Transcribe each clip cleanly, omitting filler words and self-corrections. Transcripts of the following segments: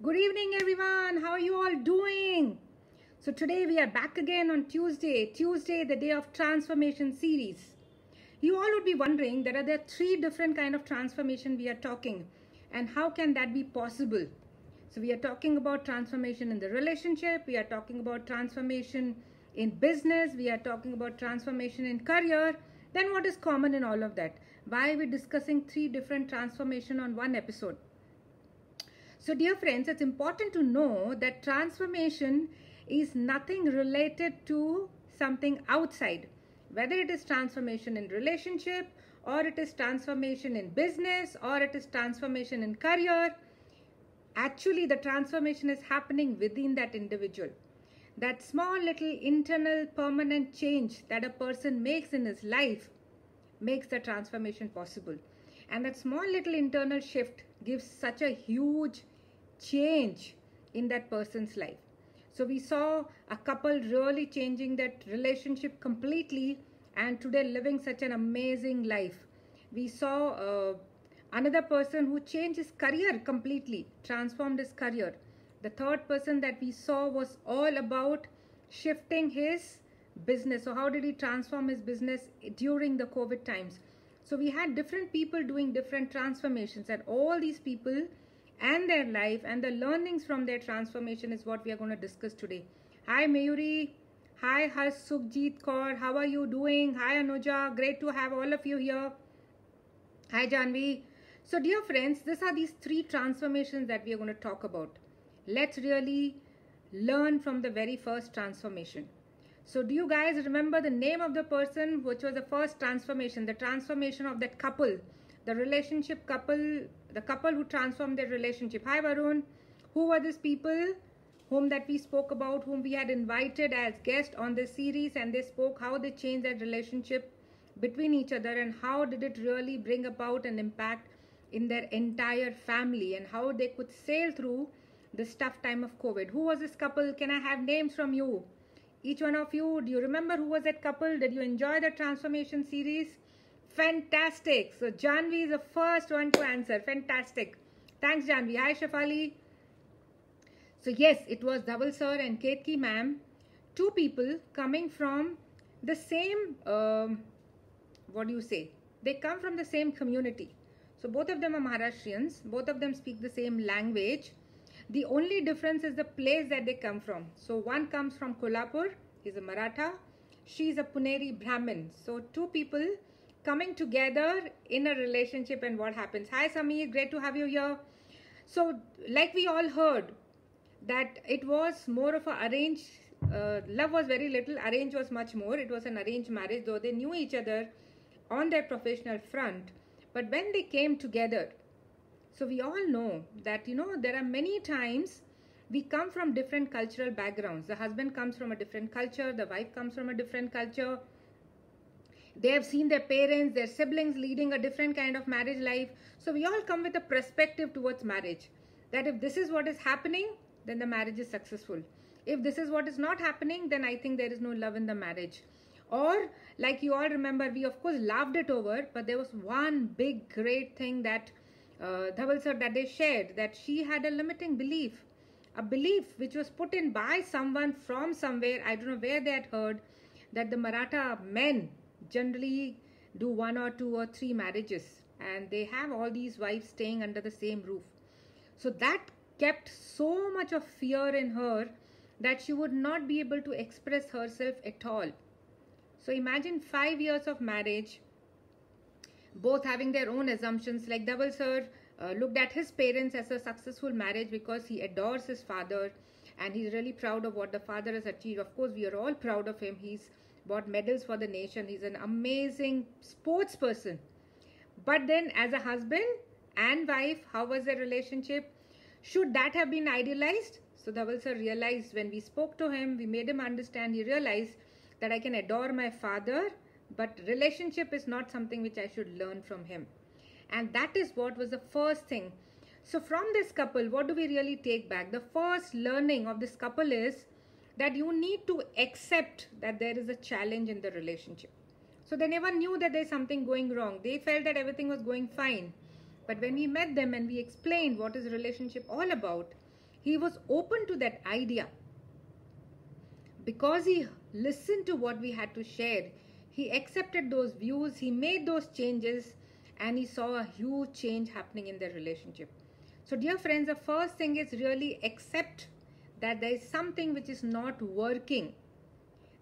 Good evening, everyone. How are you all doing? So today we are back again on Tuesday, the day of transformation series. You all would be wondering that there are three different kind of transformation we are talking, and how can that be possible? So we are talking about transformation in the relationship, we are talking about transformation in business, we are talking about transformation in career. Then what is common in all of that? Why are we discussing three different transformation on one episode? So dear friends, it's important to know that transformation is nothing related to something outside. Whether it is transformation in relationship, or it is transformation in business, or it is transformation in career, actually the transformation is happening within that individual. That small little internal permanent change that a person makes in his life makes the transformation possible. And that small little internal shift gives such a huge change in that person's life. So we saw a couple really changing that relationship completely and today living such an amazing life. We saw another person who changed his career completely, transformed his career. The third person that we saw was all about shifting his business. So how did he transform his business during the COVID times? So we had different people doing different transformations, and all these people and their life and the learnings from their transformation is what we are going to discuss today. Hi Mayuri, hi Sukhjeet Kaur, how are you doing? Hi Anuja, great to have all of you here. Hi Janvi. So dear friends, these are these three transformations that we are going to talk about. Let's really learn from the very first transformation. So do you guys remember the name of the person which was the first transformation, the transformation of that couple, the relationship couple, the couple who transformed their relationship? Hi Varun. Who were these people whom that we spoke about, whom we had invited as guests on this series, and they spoke how they changed their relationship between each other and how did it really bring about an impact in their entire family and how they could sail through this tough time of COVID. Who was this couple? Can I have names from you? Each one of you, do you remember who was that couple? Did you enjoy the transformation series? Fantastic. So Janvi is the first one to answer. Fantastic. Thanks Janvi. Hi Shafali. So yes, it was Dhaval sir and Ketki ma'am. Two people coming from the same, what do you say? They come from the same community. So both of them are Maharashtrians. Both of them speak the same language. The only difference is the place that they come from. So one comes from Kolhapur, he's a Maratha. She is a Puneri Brahmin. So two people coming together in a relationship, and what happens? Hi Sameer, great to have you here. So like we all heard that it was more of a arranged, love was very little, arrange was much more. It was an arranged marriage, though they knew each other on their professional front. But when they came together, so we all know that, there are many times we come from different cultural backgrounds. The husband comes from a different culture, the wife comes from a different culture. They have seen their parents, their siblings leading a different kind of marriage life. So we all come with a perspective towards marriage, that if this is what is happening, then the marriage is successful. If this is what is not happening, then I think there is no love in the marriage. Or like you all remember, we of course laughed it over, but there was one big great thing that Dhaval sir that they shared, that she had a limiting belief, a belief which was put in by someone from somewhere, I don't know where they had heard, that the Maratha men generally do 1 or 2 or 3 marriages and they have all these wives staying under the same roof. So that kept so much of fear in her that she would not be able to express herself at all. So imagine 5 years of marriage, both having their own assumptions. Like Dhaval sir looked at his parents as a successful marriage because he adores his father and he's really proud of what the father has achieved. Of course, we are all proud of him. He's bought medals for the nation. He's an amazing sports person. But then as a husband and wife, how was their relationship? Should that have been idealized? So Dhaval sir realized, when we spoke to him, we made him understand, he realized that I can adore my father, but relationship is not something which I should learn from him. And that is what was the first thing. So from this couple, what do we really take back? The first learning of this couple is that you need to accept that there is a challenge in the relationship. So they never knew that there's something going wrong. They felt that everything was going fine. But when we met them and we explained what is relationship all about, he was open to that idea. Because he listened to what we had to share, he accepted those views, he made those changes, and he saw a huge change happening in their relationship. So dear friends, the first thing is really accept that there is something which is not working.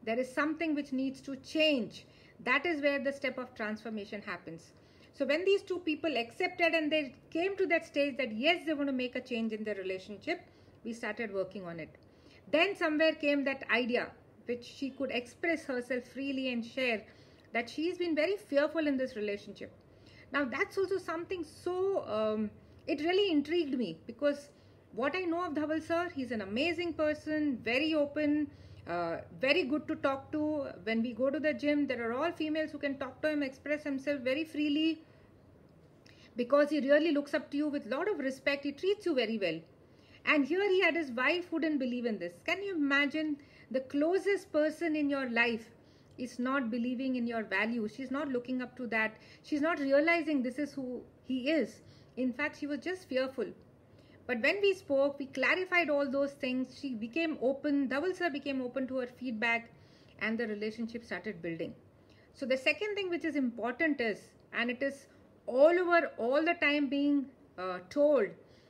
There is something which needs to change. That is where the step of transformation happens. So when these two people accepted and they came to that stage that yes, they want to make a change in their relationship, we started working on it. Then somewhere came that idea which she could express herself freely and share that she's been very fearful in this relationship. Now that's also something so, it really intrigued me, because what I know of Dhaval sir, he's an amazing person, very open, very good to talk to. When we go to the gym, there are all females who can talk to him, express himself very freely, because he really looks up to you with a lot of respect. He treats you very well. And here he had his wife who didn't believe in this. Can you imagine? The closest person in your life is not believing in your values. She's not looking up to that. She's not realizing this is who he is. In fact, she was just fearful. But when we spoke, we clarified all those things. She became open. Dhaval sir became open to her feedback, and the relationship started building. So the second thing which is important is, and it is all over all the time being told,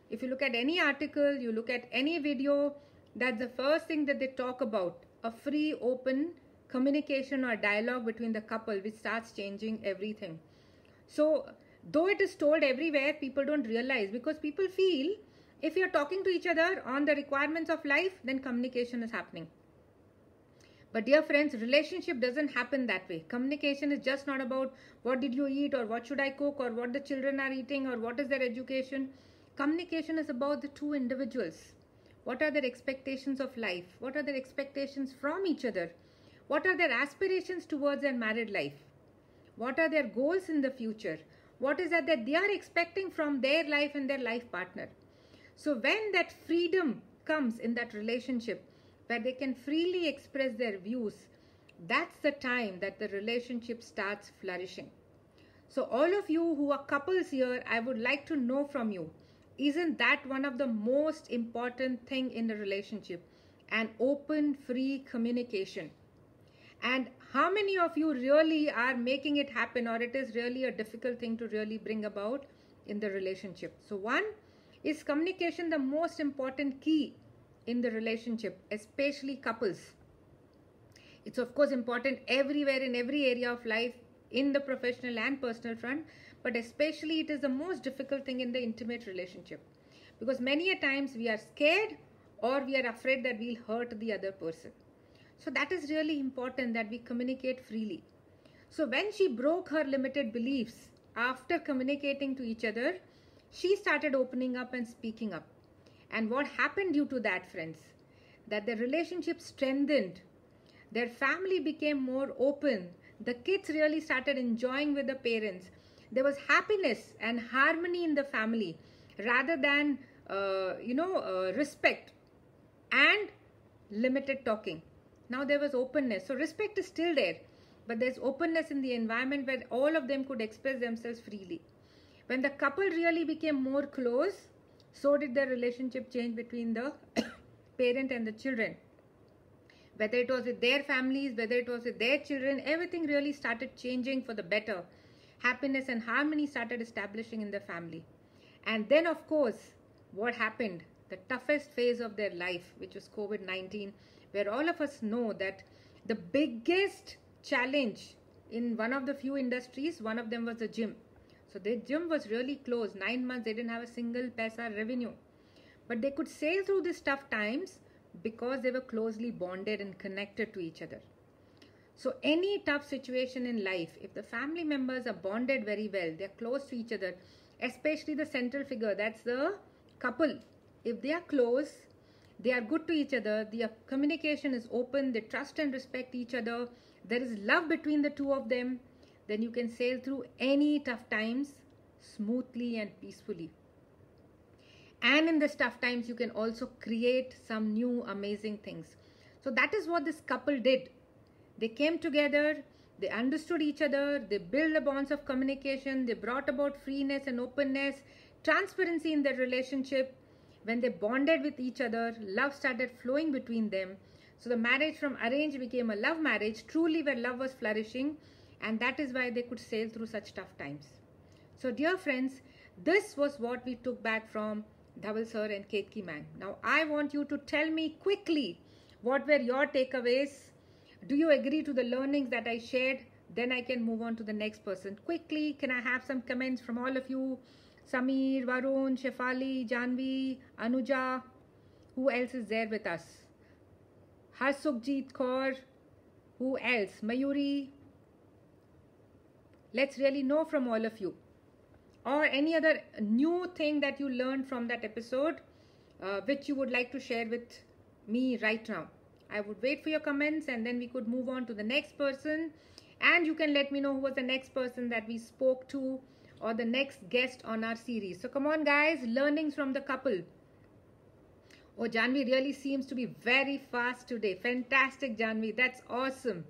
if you look at any article, you look at any video, that's the first thing that they talk about, a free, open communication or dialogue between the couple, which starts changing everything. So though it is told everywhere, people don't realize, because people feel if you're talking to each other on the requirements of life, then communication is happening. But dear friends, relationship doesn't happen that way. Communication is just not about what did you eat, or what should I cook, or what the children are eating, or what is their education. Communication is about the two individuals. What are their expectations of life? What are their expectations from each other? What are their aspirations towards their married life? What are their goals in the future? What is that they are expecting from their life and their life partner? So when that freedom comes in that relationship, where they can freely express their views, that's the time that the relationship starts flourishing. So all of you who are couples here, I would like to know from you, isn't that one of the most important thing in the relationship? An open, free communication. And how many of you really are making it happen, or it is really a difficult thing to really bring about in the relationship? So one, is communication the most important key in the relationship, especially couples? It's of course important everywhere in every area of life, in the professional and personal front, but especially it is the most difficult thing in the intimate relationship, because many a times we are scared or we are afraid that we'll hurt the other person. So that is really important that we communicate freely. So when she broke her limited beliefs after communicating to each other, she started opening up and speaking up. And what happened due to that, friends? That the relationship strengthened. Their family became more open. The kids really started enjoying with the parents. There was happiness and harmony in the family, rather than, respect and limited talking. Now there was openness. So respect is still there, but there's openness in the environment where all of them could express themselves freely. When the couple really became more close, so did the relationship change between the parent and the children. Whether it was with their families, whether it was with their children, everything really started changing for the better. Happiness and harmony started establishing in the family. And then of course, what happened? The toughest phase of their life, which was COVID-19, where all of us know that the biggest challenge in one of the few industries, one of them was the gym. So their gym was really closed. 9 months, they didn't have a single paisa revenue. But they could sail through these tough times because they were closely bonded and connected to each other. So any tough situation in life, if the family members are bonded very well, they're close to each other, especially the central figure, that's the couple. If they are close, they are good to each other, the communication is open, they trust and respect each other, there is love between the two of them, then you can sail through any tough times smoothly and peacefully. And in these tough times, you can also create some new amazing things. So that is what this couple did. They came together, they understood each other, they built the bonds of communication, they brought about freeness and openness, transparency in their relationship. when they bonded with each other, love started flowing between them. So the marriage from arranged became a love marriage, truly where love was flourishing, and that is why they could sail through such tough times. So dear friends, this was what we took back from Dhaval sir and Ketki ma'am. Now I want you to tell me quickly what were your takeaways. Do you agree to the learnings that I shared? Then I can move on to the next person. Quickly, can I have some comments from all of you? Samir, Varun, Shefali, Janvi, Anuja. Who else is there with us? Harsukjeet Kaur. Who else? Mayuri. Let's really know from all of you. Or any other new thing that you learned from that episode, which you would like to share with me right now. I would wait for your comments and then we could move on to the next person. And you can let me know who was the next person that we spoke to or the next guest on our series. So come on guys, learnings from the couple. Oh, Janvi really seems to be very fast today. Fantastic, Janvi. That's awesome.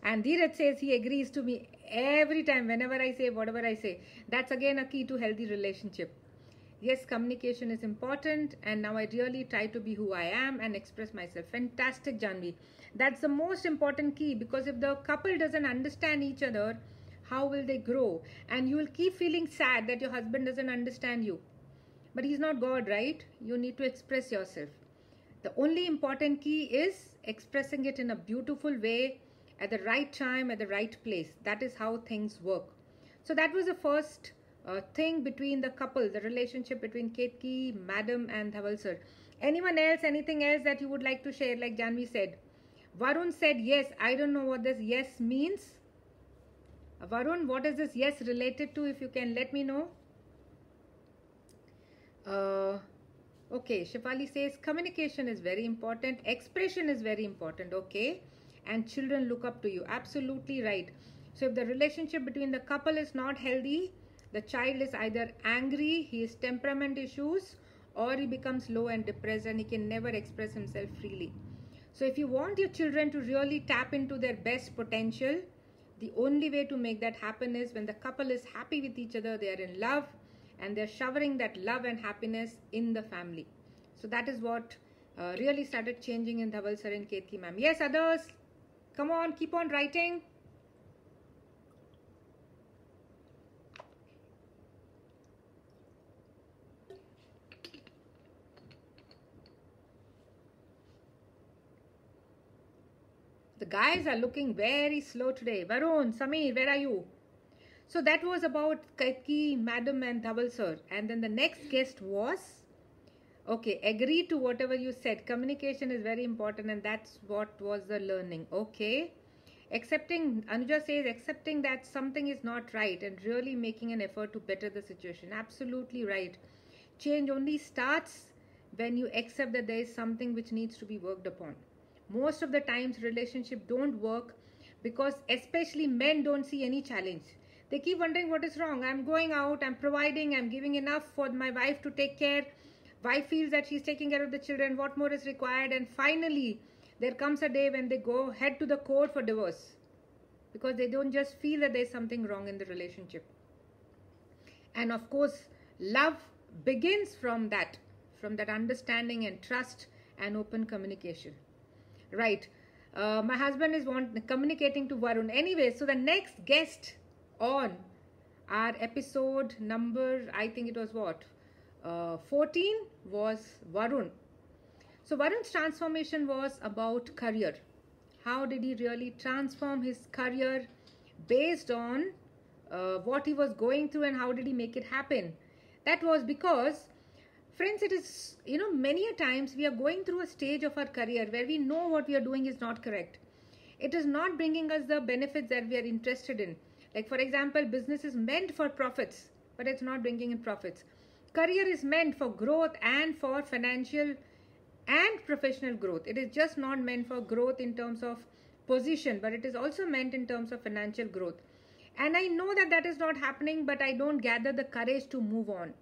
And Dheeraj says he agrees to me every time whenever I say whatever I say. That's again a key to healthy relationship. Yes, communication is important, and now I really try to be who I am and express myself. Fantastic, Janvi. That's the most important key, because if the couple doesn't understand each other, how will they grow? And you will keep feeling sad that your husband doesn't understand you. But he's not God, right? You need to express yourself. The only important key is expressing it in a beautiful way, at the right time, at the right place. That is how things work. So that was the first thing between the couple, the relationship between Ketki, Madam and Dhaval sir. Anyone else, anything else that you would like to share, like Janvi said? Varun said yes. I don't know what this yes means. Varun, what is this yes related to? If you can let me know. Okay, Shefali says communication is very important. Expression is very important. Okay. And children look up to you. Absolutely right. So if the relationship between the couple is not healthy, the child is either angry, he has temperament issues, or he becomes low and depressed and he can never express himself freely. So if you want your children to really tap into their best potential, the only way to make that happen is when the couple is happy with each other, they are in love, and they're showering that love and happiness in the family. So that is what really started changing in Dhaval sir and Ketki ma'am. Yes, others? Come on, keep on writing. The guys are looking very slow today. Varun, Samir, where are you? So that was about Ketki, Madam and Dhaval sir. And then the next guest was, okay, agree to whatever you said. Communication is very important, and that's what was the learning. Okay. Accepting, Anuja says, accepting that something is not right and really making an effort to better the situation. Absolutely right. Change only starts when you accept that there is something which needs to be worked upon. Most of the times relationships don't work because especially men don't see any challenge. They keep wondering what is wrong. I'm going out, I'm providing, I'm giving enough for my wife to take care. Wife feels that she's taking care of the children. What more is required? And finally, there comes a day when they go head to the court for divorce because they don't just feel that there's something wrong in the relationship. And of course, love begins from that understanding and trust and open communication. Right. My husband is communicating to Varun. Anyway, so the next guest on our episode number, I think it was what? 14 was Varun. So Varun's transformation was about career. How did he really transform his career based on what he was going through, and how did he make it happen? That was because, friends, it is, many a times we are going through a stage of our career where we know what we are doing is not correct. It is not bringing us the benefits that we are interested in. Like, for example, business is meant for profits, but it's not bringing in profits. Career is meant for growth and for financial and professional growth. It is just not meant for growth in terms of position, but it is also meant in terms of financial growth. And I know that that is not happening, but I don't gather the courage to move on.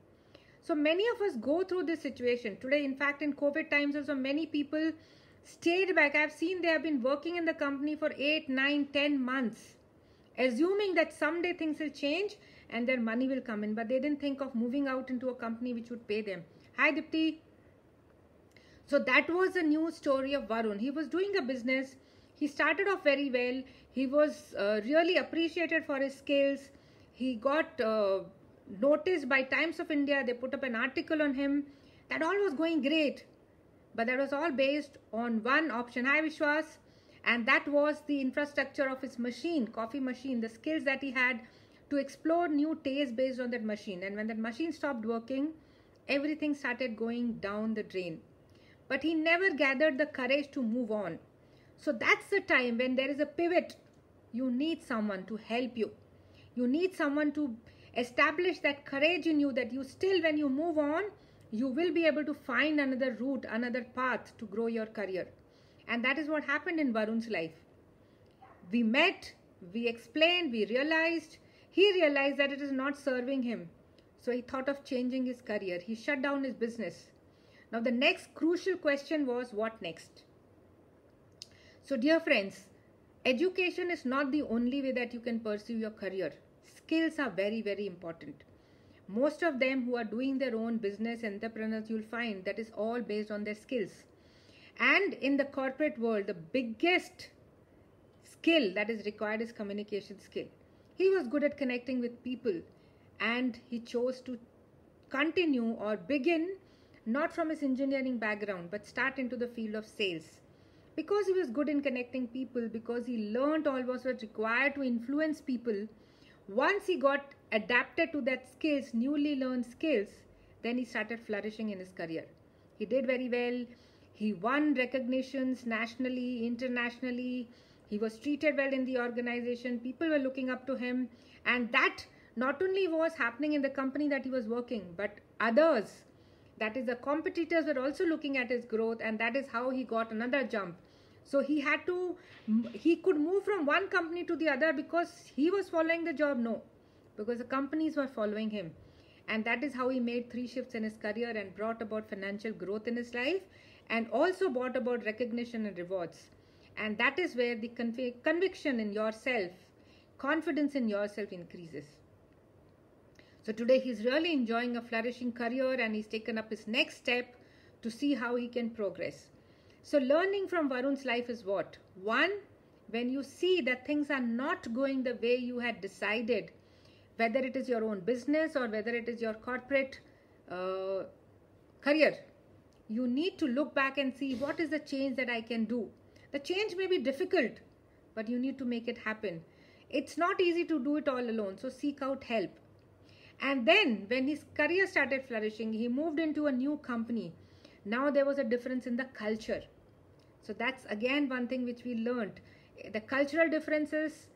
So many of us go through this situation today. In fact, in COVID times also, many people stayed back. I've seen they have been working in the company for 8, 9, 10 months, assuming that someday things will change and their money will come in. But they didn't think of moving out into a company which would pay them. Hi, Dipti. So that was the news story of Varun. He was doing a business. He started off very well. He was really appreciated for his skills. He got noticed by Times of India. They put up an article on him. That all was going great. But that was all based on one option. Hi, Vishwas. And that was the infrastructure of his machine, coffee machine, the skills that he had to explore new tastes based on that machine. And when that machine stopped working, everything started going down the drain. But he never gathered the courage to move on. So that's the time when there is a pivot. You need someone to help you. You need someone to establish that courage in you, that you still, when you move on, you will be able to find another route, another path to grow your career. And that is what happened in Varun's life. We met, we explained, we realized. He realized that it is not serving him. So he thought of changing his career. He shut down his business. Now the next crucial question was, what next? So dear friends, education is not the only way that you can pursue your career. Skills are very, very important. Most of them who are doing their own business, entrepreneurs, you'll find that is all based on their skills. And in the corporate world, the biggest skill that is required is communication skill. He was good at connecting with people, and he chose to continue or begin not from his engineering background, but start into the field of sales. Because he was good in connecting people, because he learned all what was required to influence people, once he got adapted to that skills, newly learned skills, then he started flourishing in his career. He did very well. He won recognitions nationally, internationally. He was treated well in the organization. People were looking up to him. And that not only was happening in the company that he was working, but others, that is the competitors, were also looking at his growth, and that is how he got another jump. So he could move from one company to the other because he was following the job? No, because the companies were following him. And that is how he made 3 shifts in his career and brought about financial growth in his life, and also brought about recognition and rewards. And that is where the conviction in yourself, confidence in yourself increases. So today he's really enjoying a flourishing career, and he's taken up his next step to see how he can progress. So learning from Varun's life is what? One, when you see that things are not going the way you had decided, whether it is your own business or whether it is your corporate career, you need to look back and see what is the change that I can do. The change may be difficult, but you need to make it happen. It's not easy to do it all alone, so seek out help. And then when his career started flourishing, he moved into a new company. Now there was a difference in the culture. So that's again one thing which we learned. The cultural differences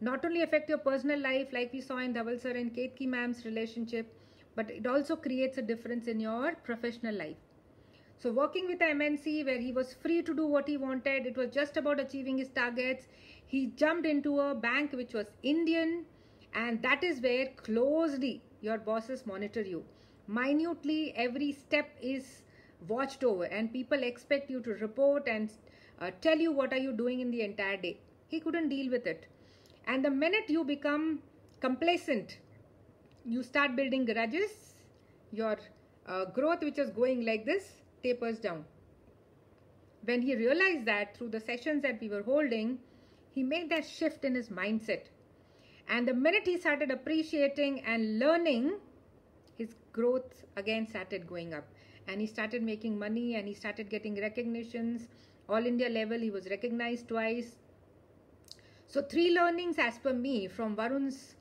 not only affect your personal life, like we saw in Dhaval sir and Ketki ma'am's relationship, but it also creates a difference in your professional life. So working with the MNC, where he was free to do what he wanted, it was just about achieving his targets. He jumped into a bank which was Indian, and that is where closely your bosses monitor you. Minutely, every step is watched over, and people expect you to report and tell you what are you doing in the entire day. He couldn't deal with it. And the minute you become complacent, you start building grudges, your growth, which is going like this, tapers down. When he realized that through the sessions that we were holding, he made that shift in his mindset. And the minute he started appreciating and learning, his growth again started going up. And he started making money, and he started getting recognitions. All India level, he was recognized twice. So 3 learnings as per me from Varun's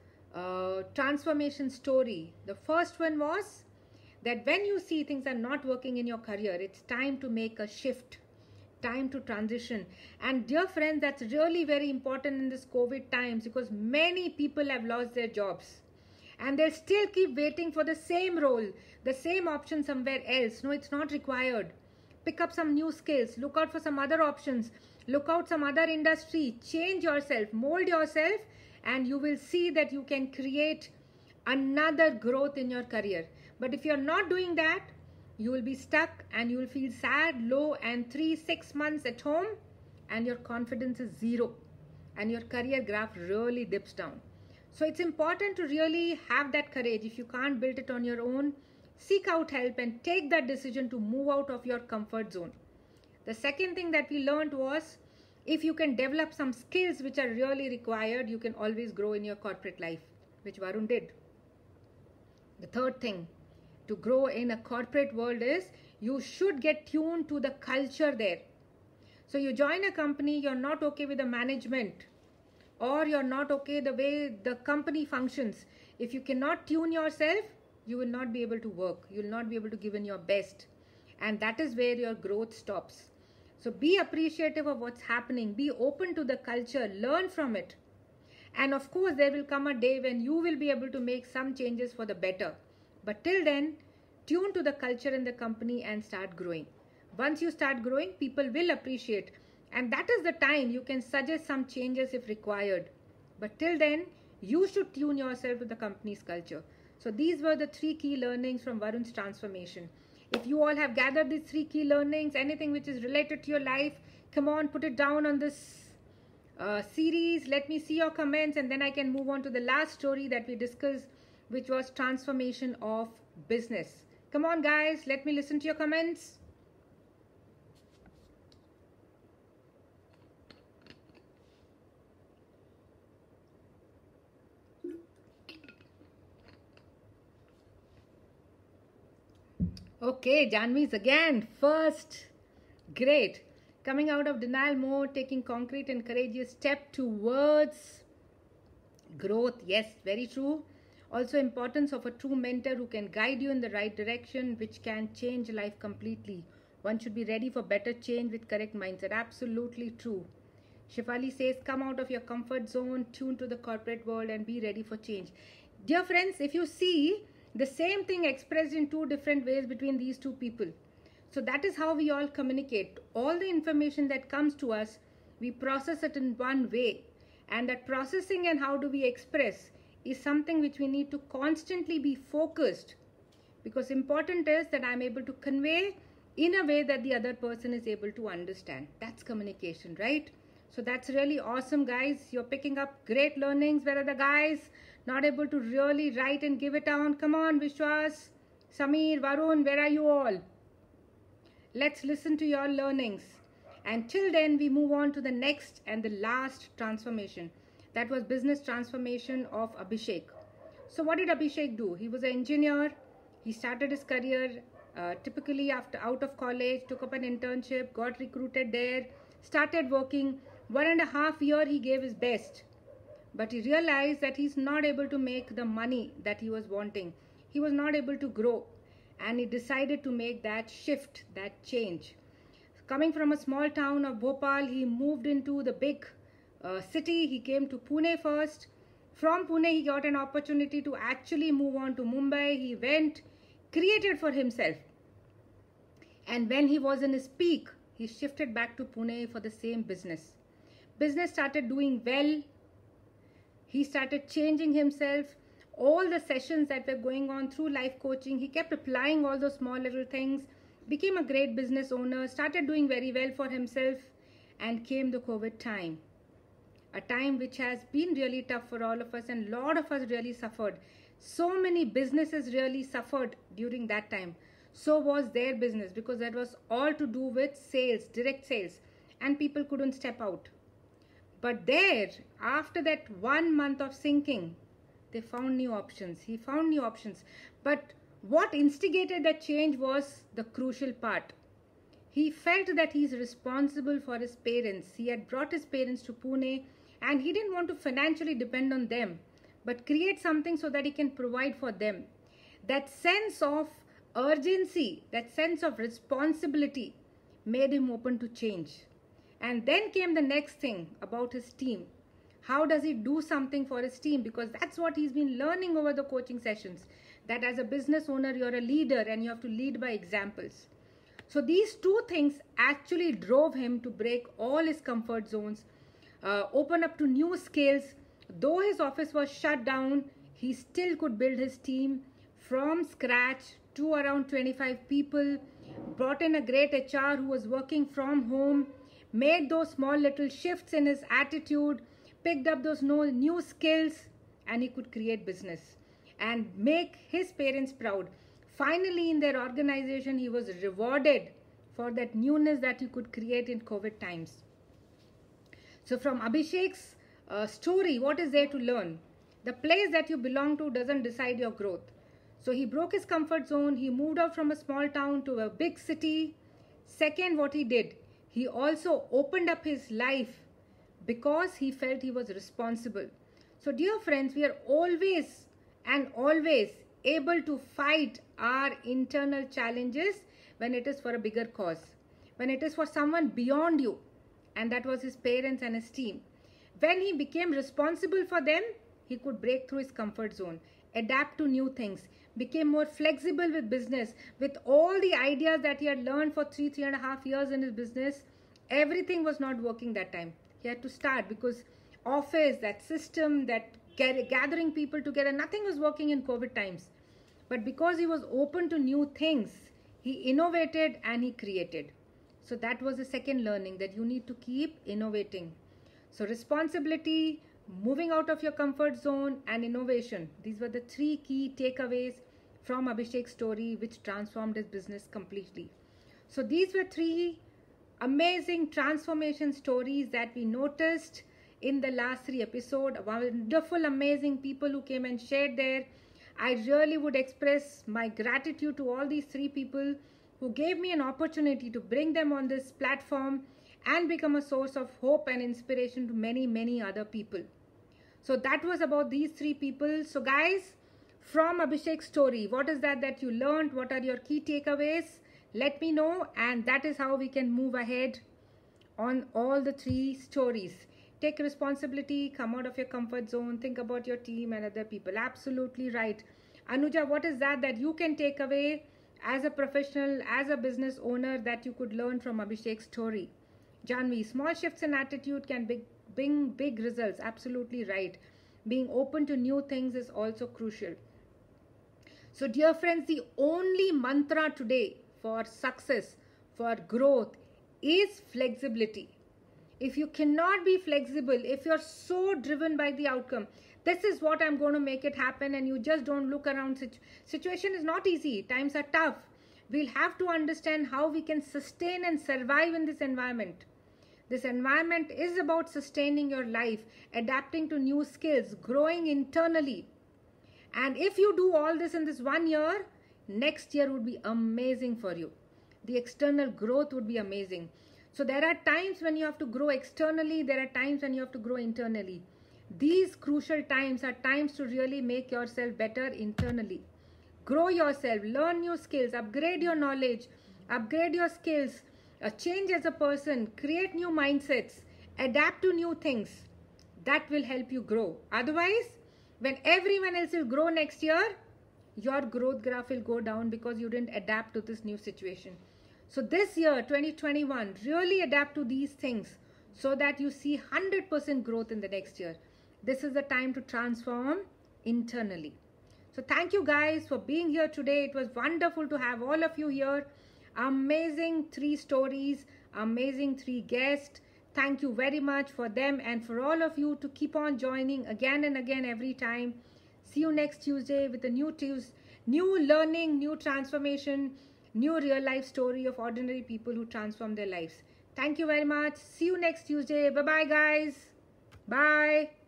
transformation story. The first one was that when you see things are not working in your career, it's time to make a shift, time to transition. And dear friends, that's really very important in this COVID times, because many people have lost their jobs and they'll still keep waiting for the same role, the same option somewhere else. No, it's not required. Pick up some new skills, look out for some other options, look out some other industry, change yourself, mold yourself, and you will see that you can create another growth in your career. But if you're not doing that, you will be stuck and you will feel sad, low, and 3-6 months at home, and your confidence is 0 and your career graph really dips down. So it's important to really have that courage. If you can't build it on your own, seek out help and take that decision to move out of your comfort zone. The second thing that we learned was, if you can develop some skills which are really required, you can always grow in your corporate life, which Varun did. The third thing to grow in a corporate world is you should get tuned to the culture there. So you join a company, you're not okay with the management, or you're not okay the way the company functions. If you cannot tune yourself, you will not be able to work. You will not be able to give in your best. And that is where your growth stops. So be appreciative of what's happening. Be open to the culture. Learn from it. And of course, there will come a day when you will be able to make some changes for the better. But till then, tune to the culture in the company and start growing. Once you start growing, people will appreciate. And that is the time you can suggest some changes if required. But till then, you should tune yourself to the company's culture. So these were the 3 key learnings from Varun's transformation. If you all have gathered these 3 key learnings, anything which is related to your life, come on, put it down on this series. Let me see your comments, and then I can move on to the last story that we discussed, which was transformation of business. Come on, guys, let me listen to your comments. Okay, Janvi's again. First, great. Coming out of denial mode, taking concrete and courageous step towards growth. Yes, very true. Also, importance of a true mentor who can guide you in the right direction, which can change life completely. One should be ready for better change with correct mindset. Absolutely true. Shefali says, come out of your comfort zone, tune to the corporate world, and be ready for change. Dear friends, if you see, the same thing expressed in 2 different ways between these 2 people. So that is how we all communicate. All the information that comes to us, we process it in one way. And that processing and how do we express is something which we need to constantly be focused. Because important is that I'm able to convey in a way that the other person is able to understand. That's communication, right? So that's really awesome, guys. You're picking up great learnings. Where are the guys not able to really write and give it down? Come on, Vishwas, Samir, Varun, where are you all? Let's listen to your learnings. And till then, we move on to the next and the last transformation. That was business transformation of Abhishek. So what did Abhishek do? He was an engineer. He started his career typically after out of college, took up an internship, got recruited there, started working. 1.5 years he gave his best. But he realized that he's not able to make the money that he was wanting. He was not able to grow. And he decided to make that shift, that change. Coming from a small town of Bhopal, he moved into the big city. He came to Pune first. From Pune, he got an opportunity to actually move on to Mumbai. He went, created for himself. And when he was in his peak, he shifted back to Pune for the same business. Business started doing well. He started changing himself. All the sessions that were going on through life coaching, he kept applying all those small little things, became a great business owner, started doing very well for himself, and came the COVID time. A time which has been really tough for all of us, and a lot of us really suffered. So many businesses really suffered during that time. So was their business, because that was all to do with sales, direct sales, and people couldn't step out. But there, after that 1 month of sinking, they found new options. He found new options. But what instigated that change was the crucial part. He felt that he's responsible for his parents. He had brought his parents to Pune, and he didn't want to financially depend on them, but create something so that he can provide for them. That sense of urgency, that sense of responsibility made him open to change. And then came the next thing about his team. How does he do something for his team? Because that's what he's been learning over the coaching sessions. That as a business owner, you're a leader and you have to lead by examples. So these 2 things actually drove him to break all his comfort zones, open up to new skills. Though his office was shut down, he still could build his team from scratch to around 25 people, brought in a great HR who was working from home, made those small little shifts in his attitude, picked up those new skills, and he could create business and make his parents proud. Finally, in their organization, he was rewarded for that newness that he could create in COVID times. So from Abhishek's story, what is there to learn? The place that you belong to doesn't decide your growth. So he broke his comfort zone. He moved out from a small town to a big city. Second, what he did, he also opened up his life because he felt he was responsible. So dear friends, we are always and always able to fight our internal challenges when it is for a bigger cause, when it is for someone beyond you, and that was his parents and his team. When he became responsible for them, he could break through his comfort zone, adapt to new things, became more flexible with business. With all the ideas that he had learned for 3.5 years in his business, everything was not working that time. He had to start because office, that system, that gathering people together, nothing was working in COVID times. But because he was open to new things, he innovated and he created. So that was the second learning, that you need to keep innovating. So responsibility, moving out of your comfort zone, and innovation. These were the three key takeaways from Abhishek's story, which transformed his business completely. So these were three amazing transformation stories that we noticed in the last 3 episodes. Wonderful, amazing people who came and shared there. I really would express my gratitude to all these 3 people who gave me an opportunity to bring them on this platform and become a source of hope and inspiration to many, many other people. So that was about these 3 people. So guys, from Abhishek's story, what is that you learned? What are your key takeaways? Let me know, and that is how we can move ahead on all the 3 stories. Take responsibility, come out of your comfort zone, think about your team and other people. Absolutely right. Anuja, what is that you can take away as a professional, as a business owner, that you could learn from Abhishek's story? Janvi, small shifts in attitude can bring big results. Absolutely right. Being open to new things is also crucial. So dear friends, the only mantra today for success, for growth, is flexibility. If you cannot be flexible, if you're so driven by the outcome, this is what I'm going to make it happen, and you just don't look around. Situation is not easy. Times are tough. We'll have to understand how we can sustain and survive in this environment. This environment is about sustaining your life, adapting to new skills, growing internally. And if you do all this in this 1 year, next year would be amazing for you. The external growth would be amazing. So there are times when you have to grow externally. There are times when you have to grow internally. These crucial times are times to really make yourself better internally. Grow yourself, learn new skills, upgrade your knowledge, upgrade your skills, change as a person, create new mindsets, adapt to new things. That will help you grow. Otherwise, when everyone else will grow next year, your growth graph will go down because you didn't adapt to this new situation. So this year, 2021, really adapt to these things so that you see 100% growth in the next year. This is the time to transform internally. So thank you guys for being here today. It was wonderful to have all of you here. Amazing 3 stories, amazing 3 guests. Thank you very much for them and for all of you to keep on joining again and again every time. See you next Tuesday with a new learning, new transformation, new real life story of ordinary people who transform their lives. Thank you very much. See you next Tuesday. Bye-bye, guys. Bye.